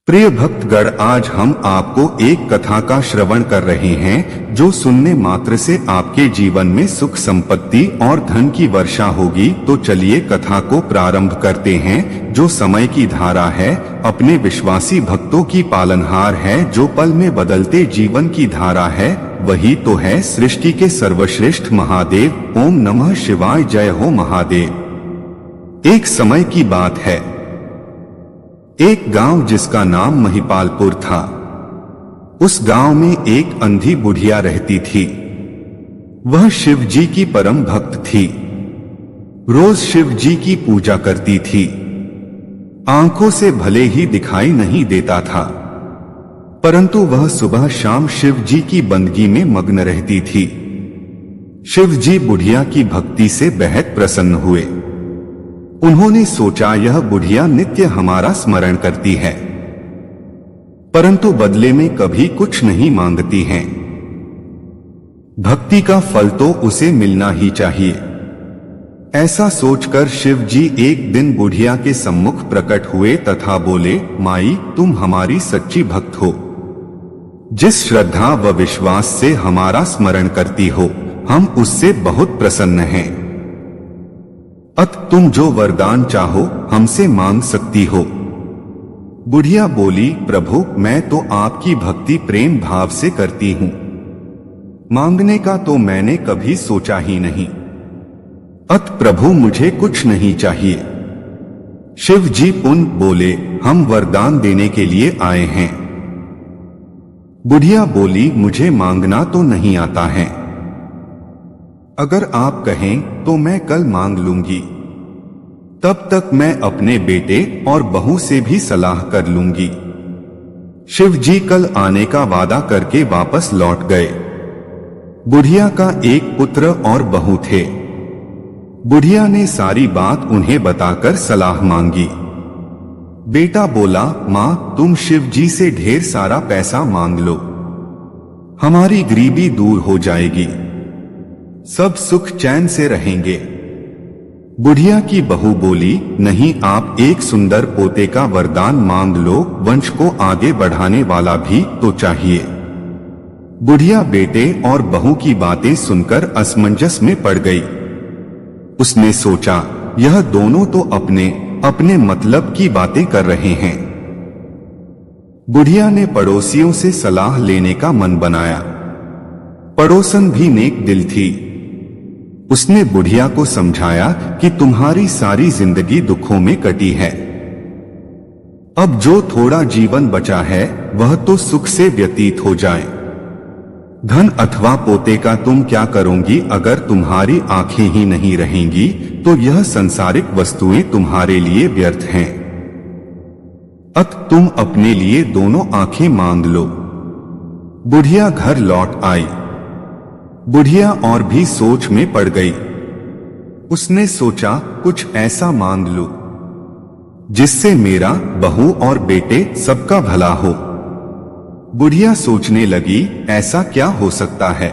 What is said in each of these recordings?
प्रिय भक्तगण, आज हम आपको एक कथा का श्रवण कर रहे हैं जो सुनने मात्र से आपके जीवन में सुख संपत्ति और धन की वर्षा होगी। तो चलिए कथा को प्रारंभ करते हैं। जो समय की धारा है, अपने विश्वासी भक्तों की पालनहार है, जो पल में बदलते जीवन की धारा है, वही तो है सृष्टि के सर्वश्रेष्ठ महादेव। ओम नमः शिवाय। जय हो महादेव। एक समय की बात है, एक गांव जिसका नाम महिपालपुर था। उस गांव में एक अंधी बुढ़िया रहती थी। वह शिव जी की परम भक्त थी। रोज शिव जी की पूजा करती थी। आंखों से भले ही दिखाई नहीं देता था, परंतु वह सुबह शाम शिव जी की बंदगी में मग्न रहती थी। शिव जी बुढ़िया की भक्ति से बेहद प्रसन्न हुए। उन्होंने सोचा, यह बुढ़िया नित्य हमारा स्मरण करती है, परंतु बदले में कभी कुछ नहीं मांगती है। भक्ति का फल तो उसे मिलना ही चाहिए। ऐसा सोचकर शिव जी एक दिन बुढ़िया के सम्मुख प्रकट हुए तथा बोले, माई, तुम हमारी सच्ची भक्त हो। जिस श्रद्धा व विश्वास से हमारा स्मरण करती हो, हम उससे बहुत प्रसन्न हैं। अत तुम जो वरदान चाहो हमसे मांग सकती हो। बुढ़िया बोली, प्रभु, मैं तो आपकी भक्ति प्रेम भाव से करती हूं। मांगने का तो मैंने कभी सोचा ही नहीं। अत प्रभु, मुझे कुछ नहीं चाहिए। शिव जी पुनः बोले, हम वरदान देने के लिए आए हैं। बुढ़िया बोली, मुझे मांगना तो नहीं आता है। अगर आप कहें तो मैं कल मांग लूंगी। तब तक मैं अपने बेटे और बहू से भी सलाह कर लूंगी। शिव जी कल आने का वादा करके वापस लौट गए। बुढ़िया का एक पुत्र और बहू थे। बुढ़िया ने सारी बात उन्हें बताकर सलाह मांगी। बेटा बोला, मां, तुम शिव जी से ढेर सारा पैसा मांग लो, हमारी गरीबी दूर हो जाएगी, सब सुख चैन से रहेंगे। बुढ़िया की बहू बोली, नहीं, आप एक सुंदर पोते का वरदान मांग लो, वंश को आगे बढ़ाने वाला भी तो चाहिए। बुढ़िया बेटे और बहू की बातें सुनकर असमंजस में पड़ गई। उसने सोचा, यह दोनों तो अपने अपने मतलब की बातें कर रहे हैं। बुढ़िया ने पड़ोसियों से सलाह लेने का मन बनाया। पड़ोसन भी नेक दिल थी। उसने बुढ़िया को समझाया कि तुम्हारी सारी जिंदगी दुखों में कटी है। अब जो थोड़ा जीवन बचा है वह तो सुख से व्यतीत हो जाए। धन अथवा पोते का तुम क्या करोगी? अगर तुम्हारी आंखें ही नहीं रहेंगी तो यह संसारिक वस्तुएं तुम्हारे लिए व्यर्थ हैं। अत तुम अपने लिए दोनों आंखें मांग लो। बुढ़िया घर लौट आई। बुढ़िया और भी सोच में पड़ गई। उसने सोचा, कुछ ऐसा मांग लूं जिससे मेरा, बहू और बेटे सबका भला हो। बुढ़िया सोचने लगी, ऐसा क्या हो सकता है।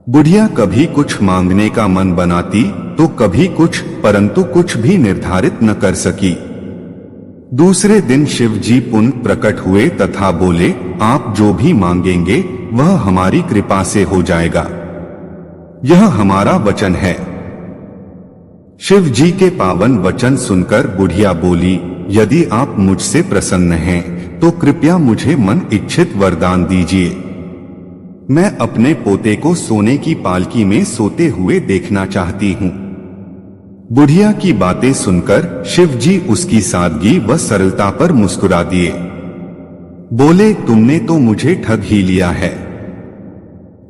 बुढ़िया कभी कुछ मांगने का मन बनाती तो कभी कुछ, परंतु कुछ भी निर्धारित न कर सकी। दूसरे दिन शिव जी पुनः प्रकट हुए तथा बोले, आप जो भी मांगेंगे वह हमारी कृपा से हो जाएगा, यह हमारा वचन है। शिव जी के पावन वचन सुनकर बुढ़िया बोली, यदि आप मुझसे प्रसन्न हैं तो कृपया मुझे मन इच्छित वरदान दीजिए। मैं अपने पोते को सोने की पालकी में सोते हुए देखना चाहती हूँ। बुढ़िया की बातें सुनकर शिव जी उसकी सादगी व सरलता पर मुस्कुरा दिए। बोले, तुमने तो मुझे ठग ही लिया है।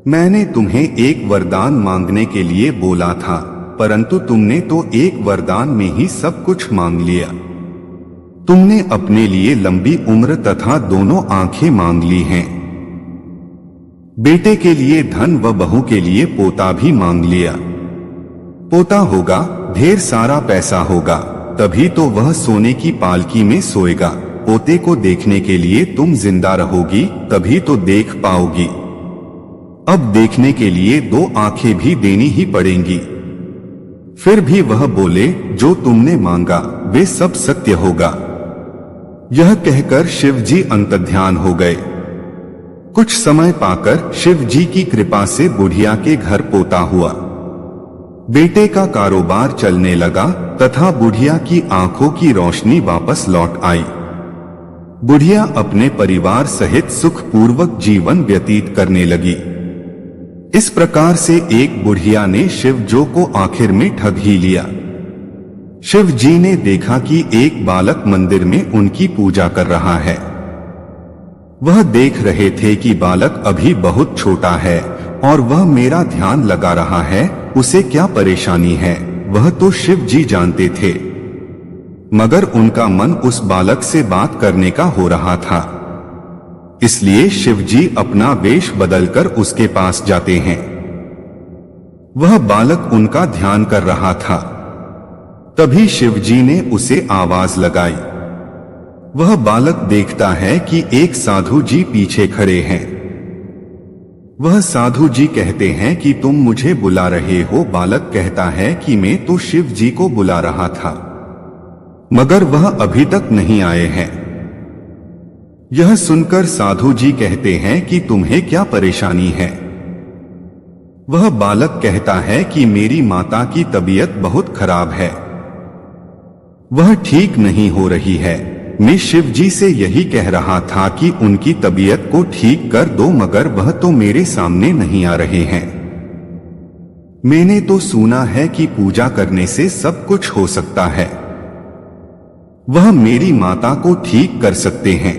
मैंने तुम्हें एक वरदान मांगने के लिए बोला था, परंतु तुमने तो एक वरदान में ही सब कुछ मांग लिया। तुमने अपने लिए लंबी उम्र तथा दोनों आंखें मांग ली हैं। बेटे के लिए धन व बहू के लिए पोता भी मांग लिया। पोता होगा, ढेर सारा पैसा होगा, तभी तो वह सोने की पालकी में सोएगा। पोते को देखने के लिए तुम जिंदा रहोगी, तभी तो देख पाओगी। अब देखने के लिए दो आंखें भी देनी ही पड़ेंगी। फिर भी वह बोले, जो तुमने मांगा वे सब सत्य होगा। यह कहकर शिव जी अंतर्ध्यान हो गए। कुछ समय पाकर शिव जी की कृपा से बुढ़िया के घर पोता हुआ। बेटे का कारोबार चलने लगा तथा बुढ़िया की आंखों की रोशनी वापस लौट आई। बुढ़िया अपने परिवार सहित सुखपूर्वक जीवन व्यतीत करने लगी। इस प्रकार से एक बुढ़िया ने शिव जो को आखिर में ठग ही लिया। शिव जी ने देखा कि एक बालक मंदिर में उनकी पूजा कर रहा है। वह देख रहे थे कि बालक अभी बहुत छोटा है और वह मेरा ध्यान लगा रहा है, उसे क्या परेशानी है वह तो शिव जी जानते थे, मगर उनका मन उस बालक से बात करने का हो रहा था। इसलिए शिव जी अपना वेश बदलकर उसके पास जाते हैं। वह बालक उनका ध्यान कर रहा था। तभी शिव जी ने उसे आवाज लगाई। वह बालक देखता है कि एक साधु जी पीछे खड़े हैं। वह साधु जी कहते हैं कि तुम मुझे बुला रहे हो। बालक कहता है कि मैं तो शिव जी को बुला रहा था, मगर वह अभी तक नहीं आए हैं। यह सुनकर साधु जी कहते हैं कि तुम्हें क्या परेशानी है। वह बालक कहता है कि मेरी माता की तबीयत बहुत खराब है, वह ठीक नहीं हो रही है। मैं शिव जी से यही कह रहा था कि उनकी तबीयत को ठीक कर दो, मगर वह तो मेरे सामने नहीं आ रहे हैं। मैंने तो सुना है कि पूजा करने से सब कुछ हो सकता है, वह मेरी माता को ठीक कर सकते हैं।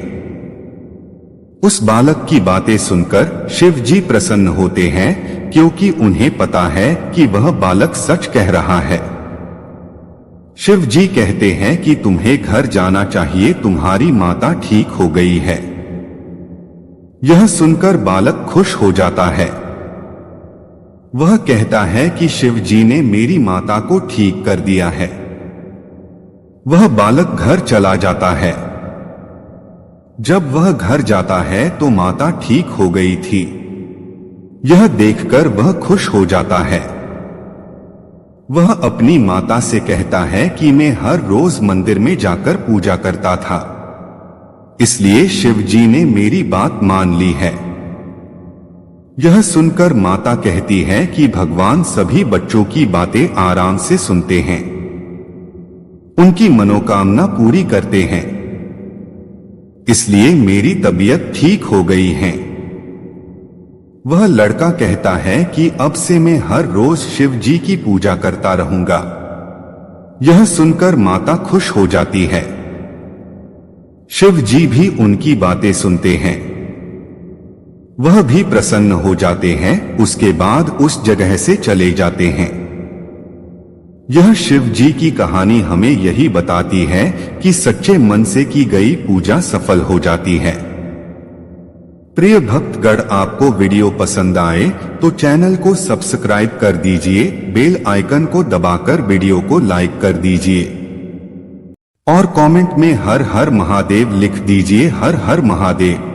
उस बालक की बातें सुनकर शिव जी प्रसन्न होते हैं, क्योंकि उन्हें पता है कि वह बालक सच कह रहा है। शिव जी कहते हैं कि तुम्हें घर जाना चाहिए, तुम्हारी माता ठीक हो गई है। यह सुनकर बालक खुश हो जाता है। वह कहता है कि शिव जी ने मेरी माता को ठीक कर दिया है। वह बालक घर चला जाता है। जब वह घर जाता है तो माता ठीक हो गई थी। यह देखकर वह खुश हो जाता है। वह अपनी माता से कहता है कि मैं हर रोज मंदिर में जाकर पूजा करता था, इसलिए शिव जी ने मेरी बात मान ली है। यह सुनकर माता कहती है कि भगवान सभी बच्चों की बातें आराम से सुनते हैं, उनकी मनोकामना पूरी करते हैं, इसलिए मेरी तबीयत ठीक हो गई है। वह लड़का कहता है कि अब से मैं हर रोज शिव जी की पूजा करता रहूंगा। यह सुनकर माता खुश हो जाती है। शिव जी भी उनकी बातें सुनते हैं। वह भी प्रसन्न हो जाते हैं। उसके बाद उस जगह से चले जाते हैं। यह शिव जी की कहानी हमें यही बताती है कि सच्चे मन से की गई पूजा सफल हो जाती है। प्रिय भक्तगण, आपको वीडियो पसंद आए तो चैनल को सब्सक्राइब कर दीजिए, बेल आइकन को दबाकर वीडियो को लाइक कर दीजिए और कमेंट में हर हर महादेव लिख दीजिए। हर हर महादेव।